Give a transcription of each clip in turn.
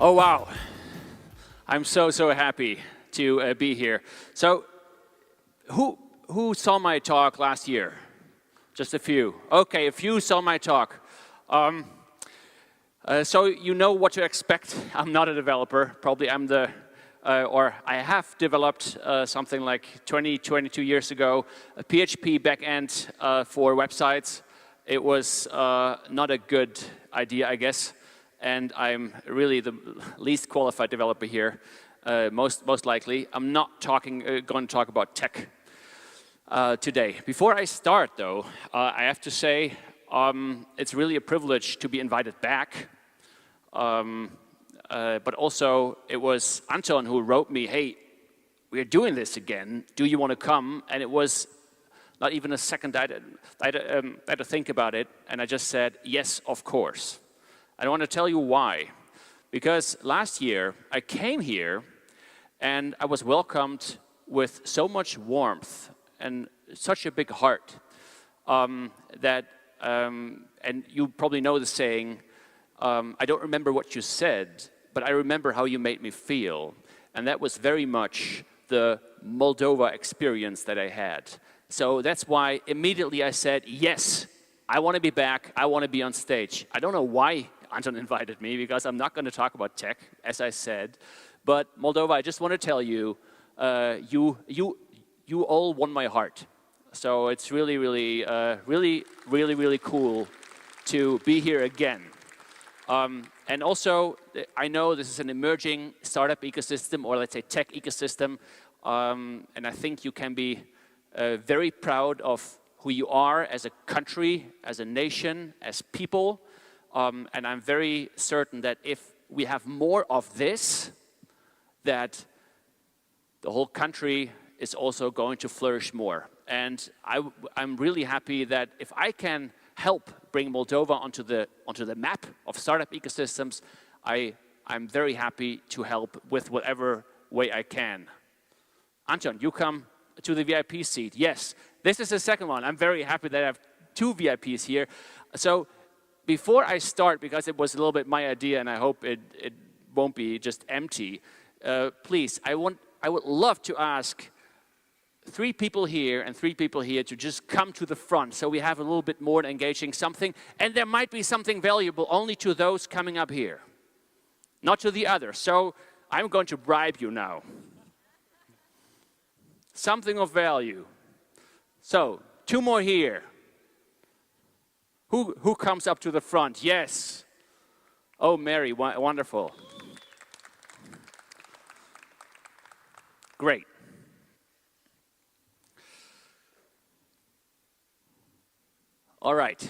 Oh, wow. I'm so happy to be here. So, who saw my talk last year? Just a few. Okay, a few saw my talk. So you know what to expect. I'm not a developer. Probably I'm the, or I have developed something like 22 years ago, a PHP backend for websites. It was not a good idea, I guess. And I'm really the least qualified developer here, most likely. I'm not going to talk about tech today. Before I start, though, I have to say it's really a privilege to be invited back. But also, it was Anton who wrote me, hey, we're doing this again. Do you want to come? And it was not even a second I had to think about it. And I just said, yes, of course. I want to tell you why. Because last year, I came here and I was welcomed with so much warmth and such a big heart that, and you probably know the saying, I don't remember what you said, but I remember how you made me feel. And that was very much the Moldova experience that I had. So that's why immediately I said, yes, I want to be back, I want to be on stage. I don't know why Anton invited me, because I'm not going to talk about tech, as I said. But Moldova, I just want to tell you, you all won my heart. So it's really cool to be here again. And also, I know this is an emerging startup ecosystem, or let's say tech ecosystem. And I think you can be very proud of who you are as a country, as a nation, as people. And I'm very certain that if we have more of this, that the whole country is also going to flourish more. And I'm really happy that if I can help bring Moldova onto the map of startup ecosystems, I'm very happy to help with whatever way I can. Anton, you come to the VIP seat. Yes, this is the second one. I'm very happy that I have two VIPs here. So before I start, because it was a little bit my idea and I hope it won't be just empty, please, I would love to ask 3 people here and 3 people here to just come to the front so we have a little bit more engaging something. And there might be something valuable only to those coming up here, not to the others. So I'm going to bribe you now. Something of value. So 2 more here. Who comes up to the front? Yes. Oh, Mary, wonderful. Great. All right,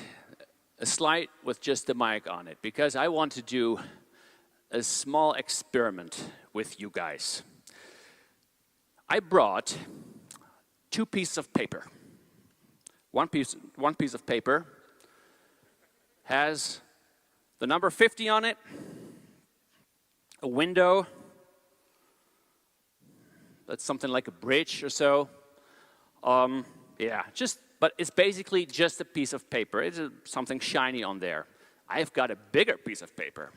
a slide with just the mic on it, because I want to do a small experiment with you guys. I brought 2 pieces of paper. One piece of paper has the number 50 on it, a window, that's something like a bridge or so. But it's basically just a piece of paper. It's something shiny on there. I've got a bigger piece of paper.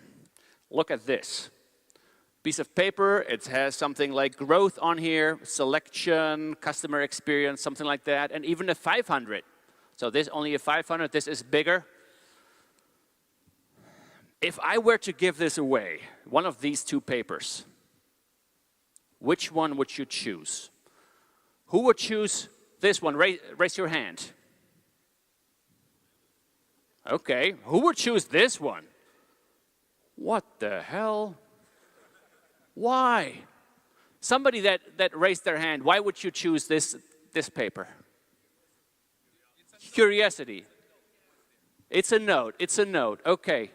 Look at this. Piece of paper, it has something like growth on here, selection, customer experience, something like that, and even a 500. So this only a 500, this is bigger. If I were to give this away, one of these 2 papers, which one would you choose? Who would choose this one? Raise your hand. Okay, who would choose this one? What the hell? Why? Somebody that raised their hand, why would you choose this paper? Curiosity. It's a note, okay.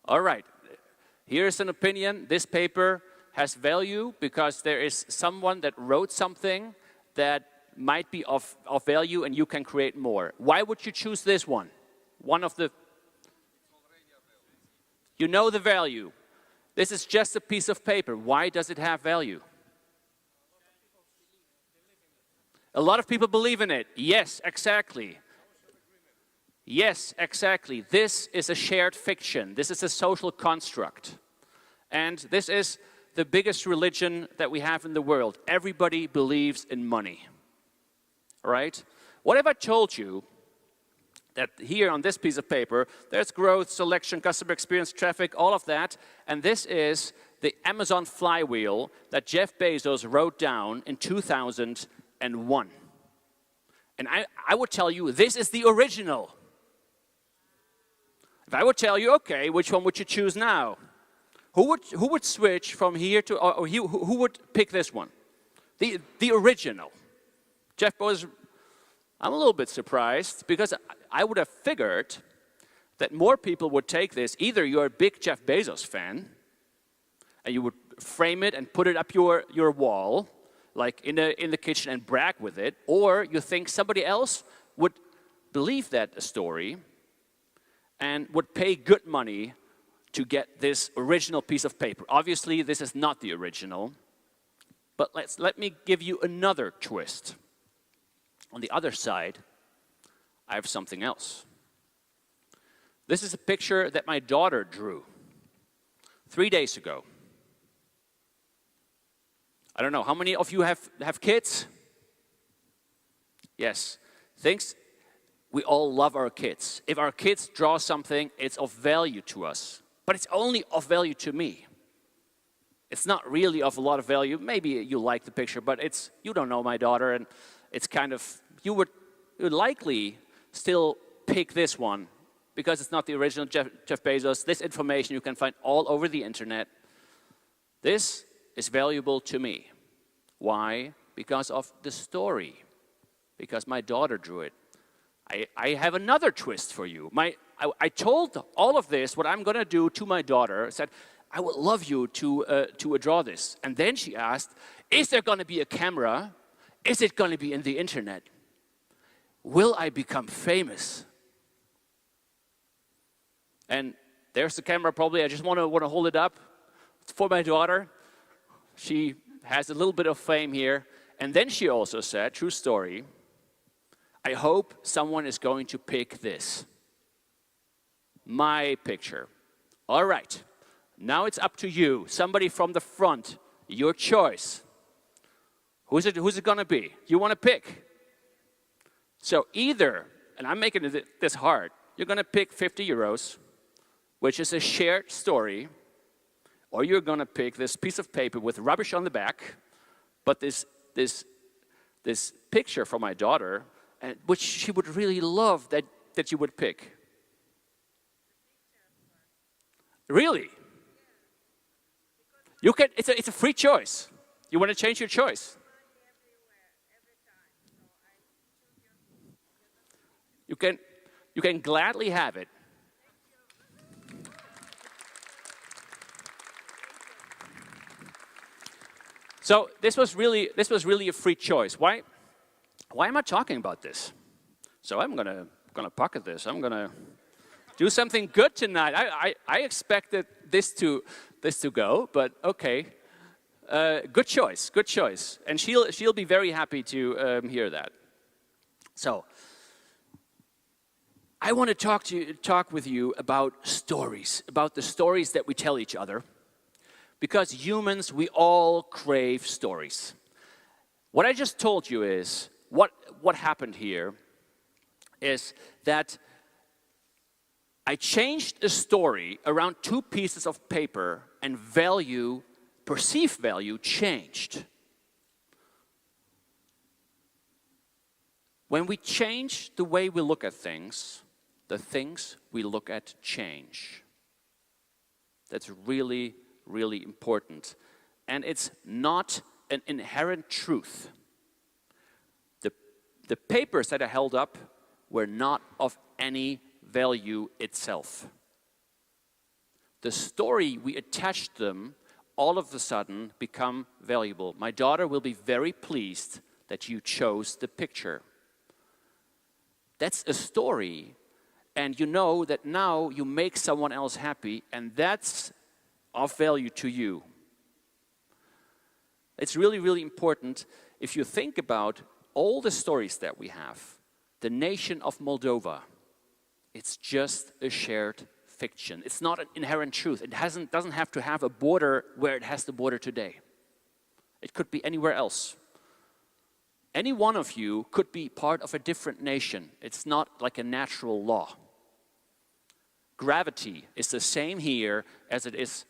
All right, here's an opinion. This paper has value because there is someone that wrote something that might be of value and you can create more. Why would you choose this one? One of the... You know the value. This is just a piece of paper. Why does it have value? A lot of people believe in it. Yes, exactly. Yes, exactly. This is a shared fiction. This is a social construct. And this is the biggest religion that we have in the world. Everybody believes in money. All right? What if I told you that here on this piece of paper, there's growth, selection, customer experience, traffic, all of that, and this is the Amazon flywheel that Jeff Bezos wrote down in 2001. And I would tell you, this is the original. If I would tell you, okay, which one would you choose now? Who would switch from here to, or who would pick this one? The original. Jeff Bezos, I'm a little bit surprised because I would have figured that more people would take this. Either you're a big Jeff Bezos fan and you would frame it and put it up your wall, like in the kitchen and brag with it, or you think somebody else would believe that story and would pay good money to get this original piece of paper. Obviously, this is not the original, but let me give you another twist. On the other side, I have something else. This is a picture that my daughter drew 3 days ago. I don't know, how many of you have kids? Yes. Thanks. We all love our kids. If our kids draw something, it's of value to us. But it's only of value to me. It's not really of a lot of value. Maybe you like the picture, but you don't know my daughter, and it's kind of, you would likely still pick this one because it's not the original Jeff Bezos. This information you can find all over the internet. This is valuable to me. Why? Because of the story. Because my daughter drew it. I have another twist for you. I told all of this, what I'm going to do to my daughter. I said, I would love you to draw this. And then she asked, is there going to be a camera? Is it going to be in the internet? Will I become famous? And there's the camera probably. I just want to hold it up for my daughter. She has a little bit of fame here. And then she also said, true story, I hope someone is going to pick this. My picture. All right. Now it's up to you. Somebody from the front. Your choice. Who's it going to be? You want to pick? So either, and I'm making this hard, you're going to pick 50 euros, which is a shared story, or you're going to pick this piece of paper with rubbish on the back, but this picture from my daughter, which she would really love that you would pick. Really? You can. It's a free choice. You want to change your choice? You can gladly have it. So this was really a free choice. Why am I talking about this? So I'm gonna pocket this. I'm gonna do something good tonight. I expected this to go, but okay. Good choice. And she'll be very happy to hear that. So I want to talk with you about stories, about the stories that we tell each other. Because humans, we all crave stories. What I just told you is, what happened here is that I changed a story around 2 pieces of paper and perceived value changed. When we change the way we look at things, the things we look at change. That's really, really important. And it's not an inherent truth. The papers that I held up were not of any value itself. The story we attached them all of a sudden become valuable. My daughter will be very pleased that you chose the picture. That's a story, and you know that now you make someone else happy, and that's of value to you. It's really, really important if you think about all the stories that we have. The nation of Moldova, It's just a shared fiction. It's not an inherent truth. It doesn't have to have a border where it has the border today. It could be anywhere else. Any one of you could be part of a different nation. It's not like a natural law. Gravity is the same here as it is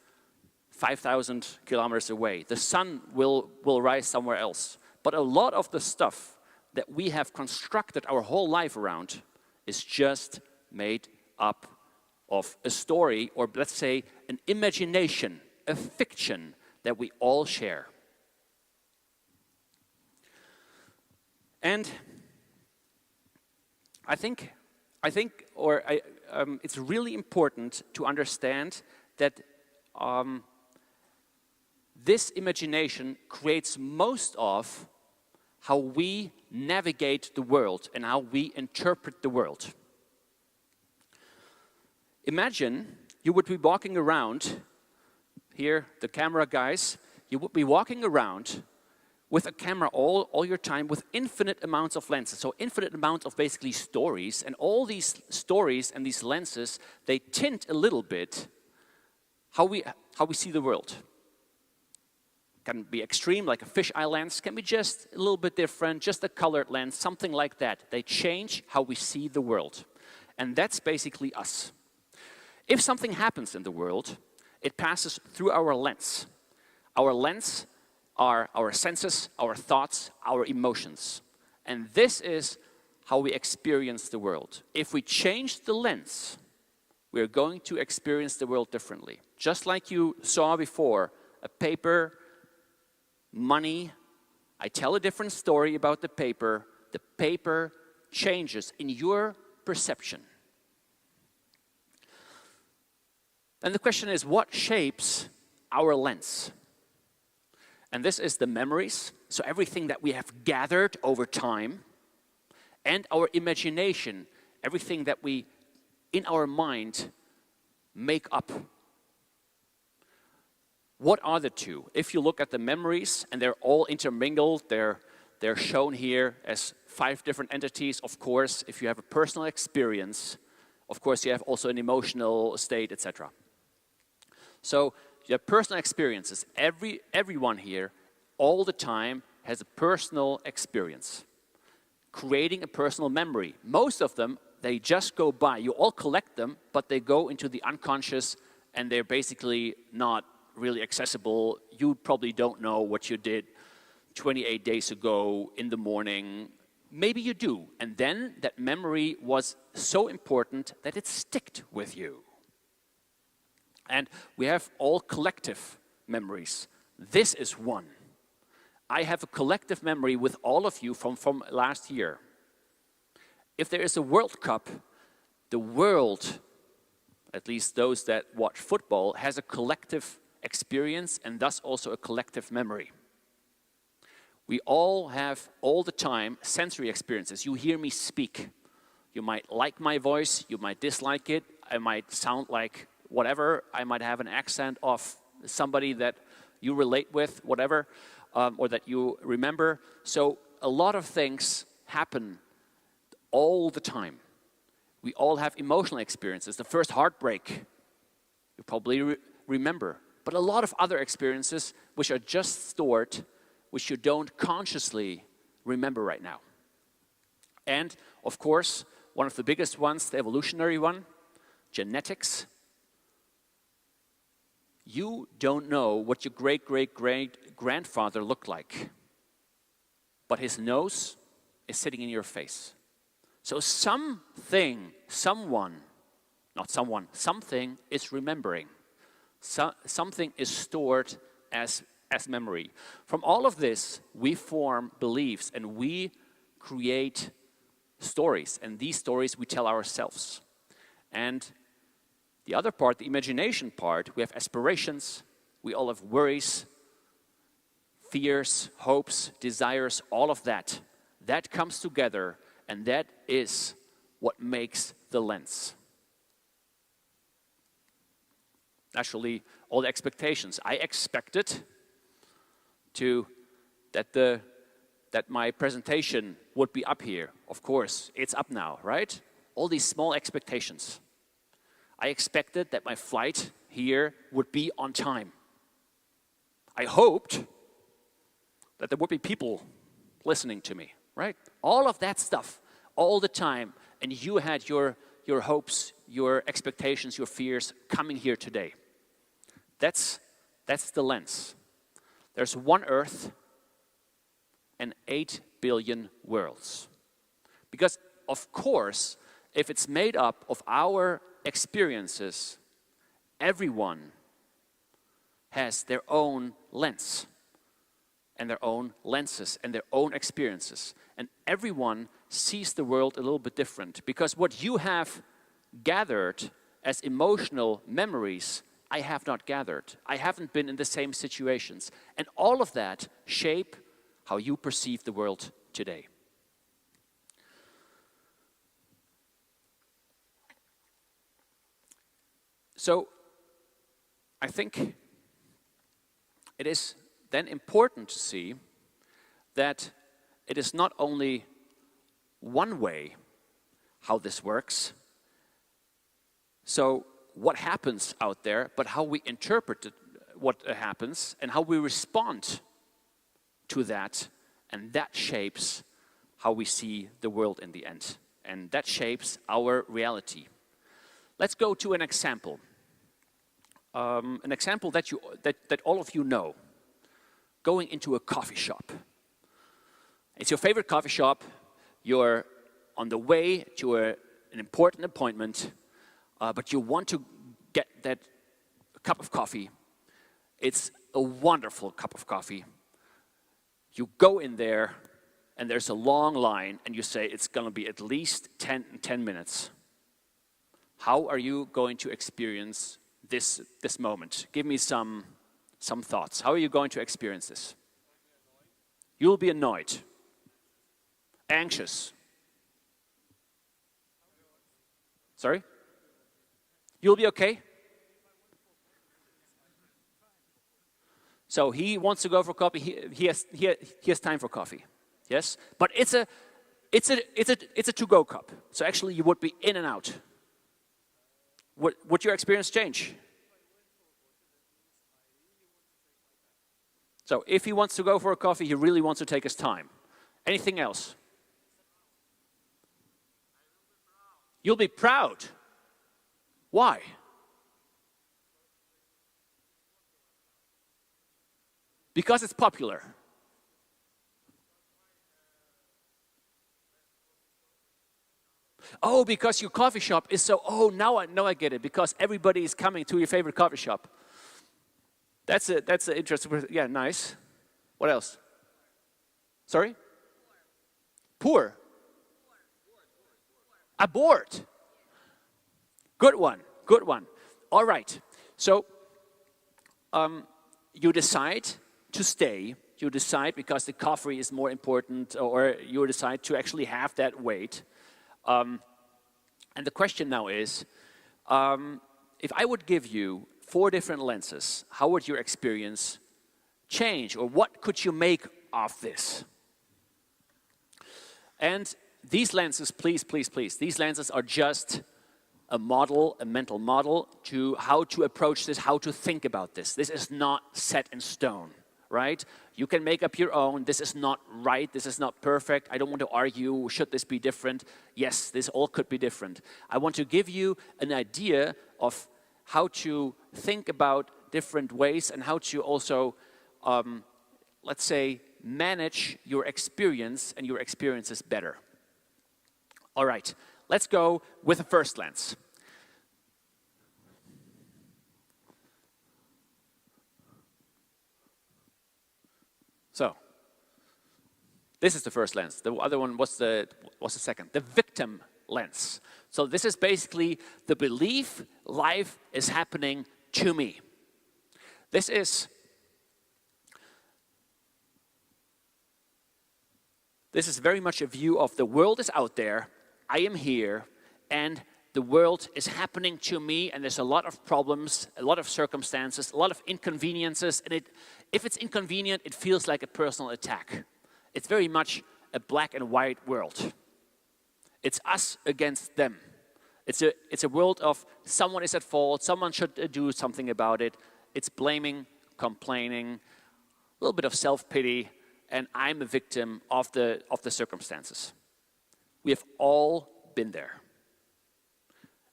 5,000 kilometers away. The sun will rise somewhere else. But a lot of the stuff that we have constructed our whole life around is just made up of a story, or let's say an imagination, a fiction that we all share. And I think it's really important to understand that this imagination creates most of how we navigate the world and how we interpret the world. Imagine you would be walking around, here, the camera guys, you would be walking around with a camera all your time with infinite amounts of lenses. So infinite amounts of basically stories, and all these stories and these lenses, they tint a little bit how we see the world. Can be extreme, like a fisheye lens, can be just a little bit different, just a colored lens, something like that. They change how we see the world. And that's basically us. If something happens in the world, it passes through our lens. Our lens are our senses, our thoughts, our emotions. And this is how we experience the world. If we change the lens, we're going to experience the world differently. Just like you saw before, a paper, money, I tell a different story about the paper changes in your perception. And the question is, what shapes our lens? And this is the memories, so everything that we have gathered over time, and our imagination, everything that we, in our mind, make up. What are the two? If you look at the memories, and they're all intermingled, they're shown here as 5 different entities. Of course, if you have a personal experience, of course you have also an emotional state, etc. So you have personal experiences. Everyone here, all the time, has a personal experience. Creating a personal memory. Most of them, they just go by. You all collect them, but they go into the unconscious, and they're basically not really accessible. You probably don't know what you did 28 days ago in the morning. Maybe you do. And then that memory was so important that it sticked with you. And we have all collective memories. This is one. I have a collective memory with all of you from last year. If there is a World Cup, the world, at least those that watch football, has a collective experience and thus also a collective memory. We all have, all the time, sensory experiences. You hear me speak. You might like my voice, you might dislike it, I might sound like whatever, I might have an accent of somebody that you relate with, whatever, or that you remember. So a lot of things happen all the time. We all have emotional experiences. The first heartbreak, you probably remember. But a lot of other experiences which are just stored, which you don't consciously remember right now. And of course, one of the biggest ones, the evolutionary one, genetics. You don't know what your great-great-great-grandfather looked like, but his nose is sitting in your face. So something is remembering. Something is stored as memory. From all of this, we form beliefs and we create stories. And these stories we tell ourselves. And the other part, the imagination part, we have aspirations, we all have worries, fears, hopes, desires, all of that. That comes together, and that is what makes the lens. Naturally, all the expectations. I expected that my presentation would be up here. Of course, it's up now, right? all these small expectations. I expected that my flight here would be on time. I hoped that there would be people listening to me, right? All of that stuff, all the time. And you had your hopes, your expectations, your fears coming here today. That's the lens. There's one Earth and 8 billion worlds. Because, of course, if it's made up of our experiences, everyone has their own lens and their own lenses and their own experiences. And everyone sees the world a little bit different, because what you have gathered as emotional memories, I have not gathered. I haven't been in the same situations. And all of that shape how you perceive the world today. So, I think it is then important to see that it is not only one way how this works, so what happens out there, but how we interpret what happens and how we respond to that, and that shapes how we see the world in the end, and that shapes our reality. Let's go to an example. An example that all of you know. Going into a coffee shop. It's your favorite coffee shop. You're on the way to an important appointment, but you want to get that cup of coffee. It's a wonderful cup of coffee. You go in there, and there's a long line, and you say it's going to be at least 10 minutes. How are you going to experience this moment? Give me some thoughts. How are you going to experience this? You'll be annoyed, anxious. Sorry? You'll be okay? So he wants to go for coffee. He has time for coffee. Yes, but it's a to-go cup. So actually, you would be in and out. Would your experience change? So if he wants to go for a coffee, he really wants to take his time. Anything else? You'll be proud. Why? Because it's popular. Oh, because your coffee shop is so, oh, now I get it. Because everybody is coming to your favorite coffee shop. That's an interesting, yeah, nice. What else? Sorry? Poor. Abort. Good one, good one. All right. So, you decide to stay. You decide because the coffee is more important, or you decide to actually have that wait. And the question now is, if I would give you 4 different lenses, how would your experience change, or what could you make of this? And these lenses, please, these lenses are just a model, a mental model to how to approach this, how to think about this. This is not set in stone, right? You can make up your own. This is not right. This is not perfect. I don't want to argue, should this be different? Yes, this all could be different. I want to give you an idea of how to think about different ways and how to also, let's say, manage your experience and your experiences better. All right, let's go with the first lens. So, this is the first lens. The other one was the second, the victim lens. So this is basically the belief life is happening to me. This is very much a view of the world is out there, I am here, and the world is happening to me, and there's a lot of problems, a lot of circumstances, a lot of inconveniences, and if it's inconvenient, it feels like a personal attack. It's very much a black and white world. It's us against them. It's a world of someone is at fault, someone should do something about it. It's blaming, complaining, a little bit of self-pity, and I'm a victim of the circumstances. We have all been there.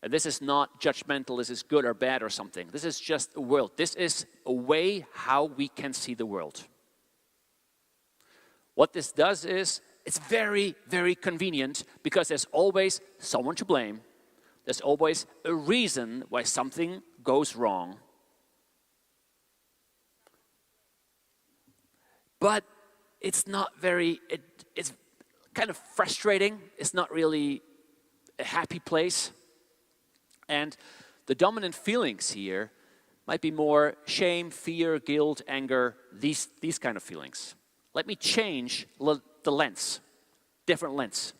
And this is not judgmental, this is good or bad or something. This is just a world. This is a way how we can see the world. What this does is, it's very, very convenient because there's always someone to blame. There's always a reason why something goes wrong. But it's not very, it's kind of frustrating. It's not really a happy place. And the dominant feelings here might be more shame, fear, guilt, anger, these kind of feelings. Let me change the lens, different lens.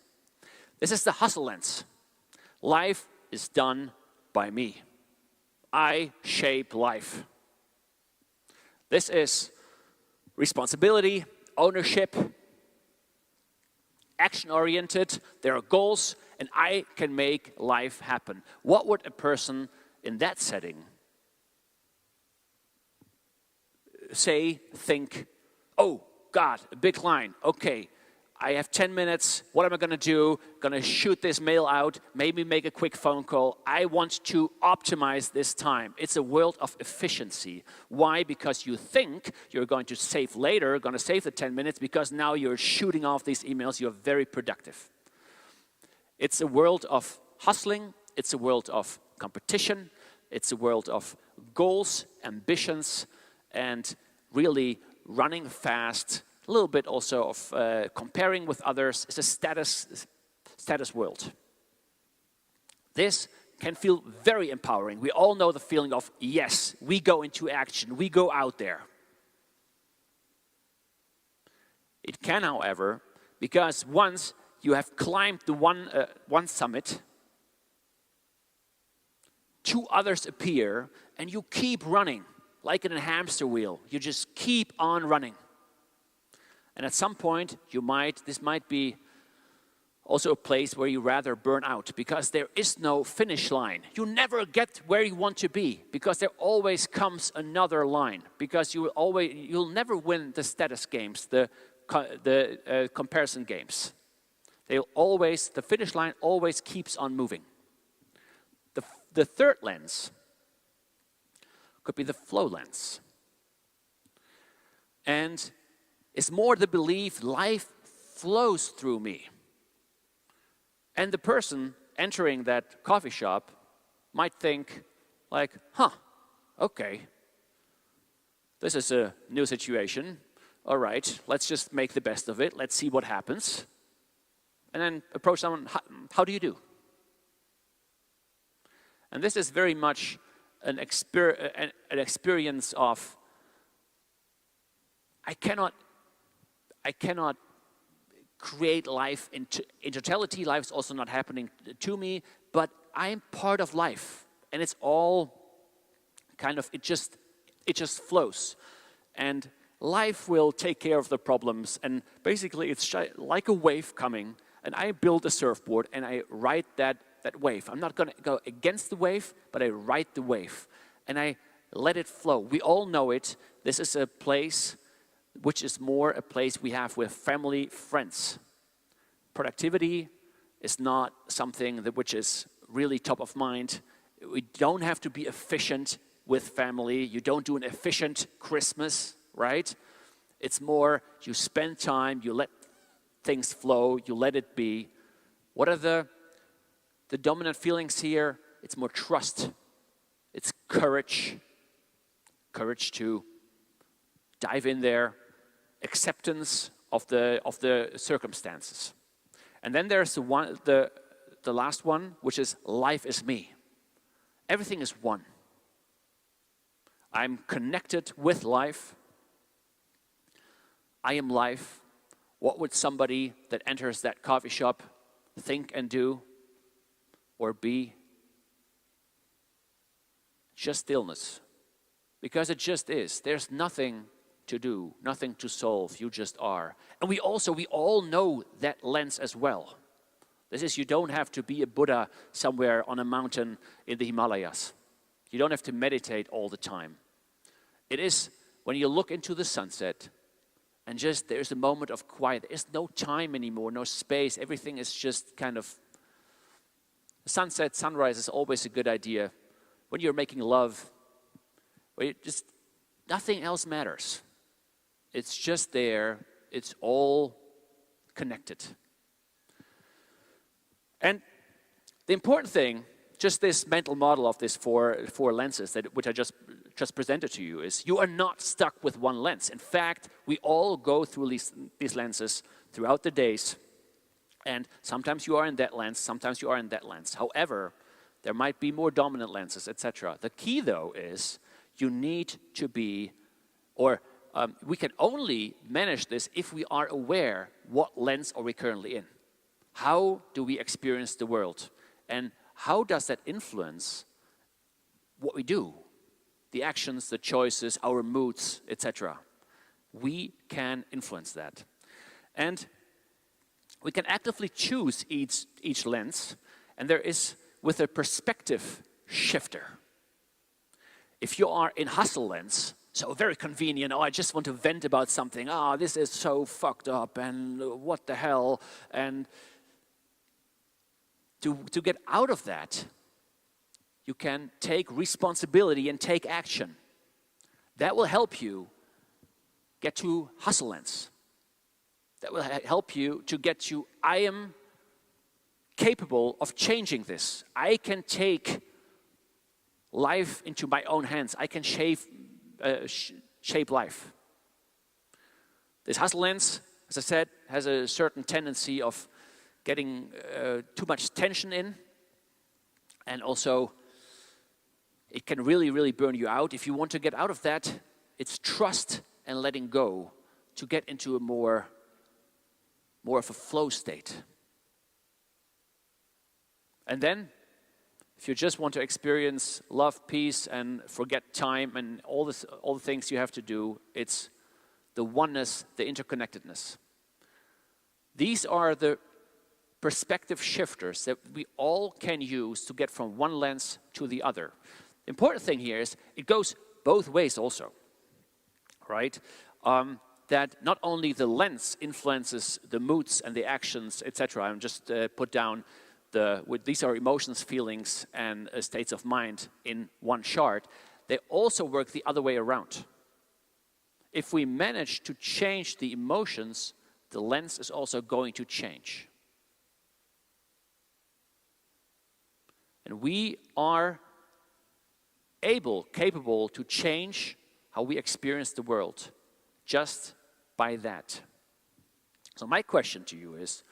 This is the hustle lens. Life is done by me. I shape life. This is responsibility, ownership, action-oriented. There are goals, and I can make life happen. What would a person in that setting say, think, oh, God, a big line, okay, I have 10 minutes, what am I going to do? Going to shoot this mail out, maybe make a quick phone call. I want to optimize this time. It's a world of efficiency. Why? Because you think you're going to save later, going to save the 10 minutes, because now you're shooting off these emails, you're very productive. It's a world of hustling, it's a world of competition, it's a world of goals, ambitions, and really running fast, a little bit also of comparing with others. It's a status world. This can feel very empowering. We all know the feeling of, yes, we go into action, we go out there. It can, however, because once you have climbed the one summit, two others appear, and you keep running, like in a hamster wheel. You just keep on running. And at some point, this might be also a place where you rather burn out, because there is no finish line. You never get where you want to be, because there always comes another line, because you'll never win the status games, the comparison games. The finish line always keeps on moving. The third lens could be the flow lens. And it's more the belief life flows through me. And the person entering that coffee shop might think like, okay, this is a new situation. All right, let's just make the best of it. Let's see what happens. And then approach someone, how do you do? And this is very much an experience of, I cannot create life in totality. Life is also not happening to me, but I am part of life, and it's all kind of, it just flows. And life will take care of the problems, and basically it's like a wave coming, and I build a surfboard, and I ride that wave. I'm not going to go against the wave, but I ride the wave, and I let it flow. We all know it. This is a place which is more a place we have with family, friends. Productivity is not something which is really top of mind. We don't have to be efficient with family. You don't do an efficient Christmas, right? It's more you spend time, you let things flow, you let it be. What are the dominant feelings here? It's more trust. It's courage. Courage to dive in there. Acceptance of the circumstances. And then there's the last one, which is life is me. Everything is one. I'm connected with life. I am life. What would somebody that enters that coffee shop think and do or be? Just stillness. Because it just is. There's nothing to do, nothing to solve, you just are. And we all know that lens as well. This is, you don't have to be a Buddha somewhere on a mountain in the Himalayas. You don't have to meditate all the time. It is when you look into the sunset and just there's a moment of quiet. There's no time anymore, no space. Everything is just kind of... Sunset, sunrise is always a good idea. When you're making love, where just nothing else matters. It's just there. It's all connected. And the important thing, just this mental model of these four lenses, which I just presented to you, is you are not stuck with one lens. In fact, we all go through these lenses throughout the days. And sometimes you are in that lens, sometimes you are in that lens. However, there might be more dominant lenses, etc. The key, though, is you need to be, or we can only manage this if we are aware what lens are we currently in. How do we experience the world? And how does that influence what we do? The actions, the choices, our moods, etc. We can influence that. And we can actively choose each lens, and there is with a perspective shifter. If you are in hustle lens, so very convenient, oh, I just want to vent about something, this is so fucked up, and what the hell, and to get out of that, you can take responsibility and take action. That will help you get to hustle lens. That will help you to get to, I am capable of changing this. I can take life into my own hands. I can shape life. This hustle lens, as I said, has a certain tendency of getting too much tension in. And also, it can really, really burn you out. If you want to get out of that, it's trust and letting go to get into a more of a flow state. And then, if you just want to experience love, peace, and forget time and all the things you have to do, it's the oneness, the interconnectedness. These are the perspective shifters that we all can use to get from one lens to the other. The important thing here is it goes both ways also, right? That not only the lens influences the moods and the actions, etc. I'm just put down these are emotions, feelings, and states of mind in one chart. They also work the other way around. If we manage to change the emotions, the lens is also going to change. And we are capable to change how we experience the world just by that. So my question to you is,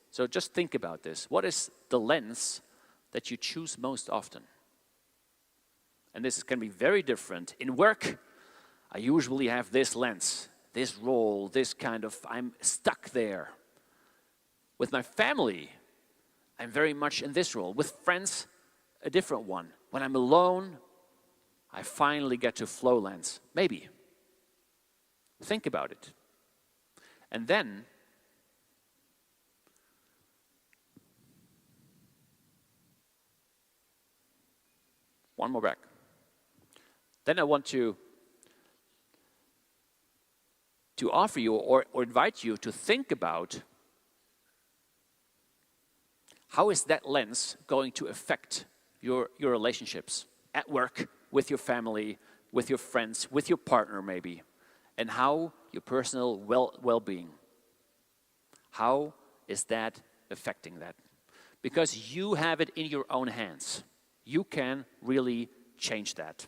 so just think about this, what is the lens that you choose most often? And this can be very different. In work, I usually have this lens, this role, this kind of, I'm stuck there. With my family, I'm very much in this role. With friends, a different one. When I'm alone, I finally get to flow lens. Maybe. Think about it. And then, one more back. Then I want to offer you or invite you to think about how is that lens going to affect your relationships at work, with your family, with your friends, with your partner maybe, and how your personal well-being. How is that affecting that? Because you have it in your own hands. You can really change that.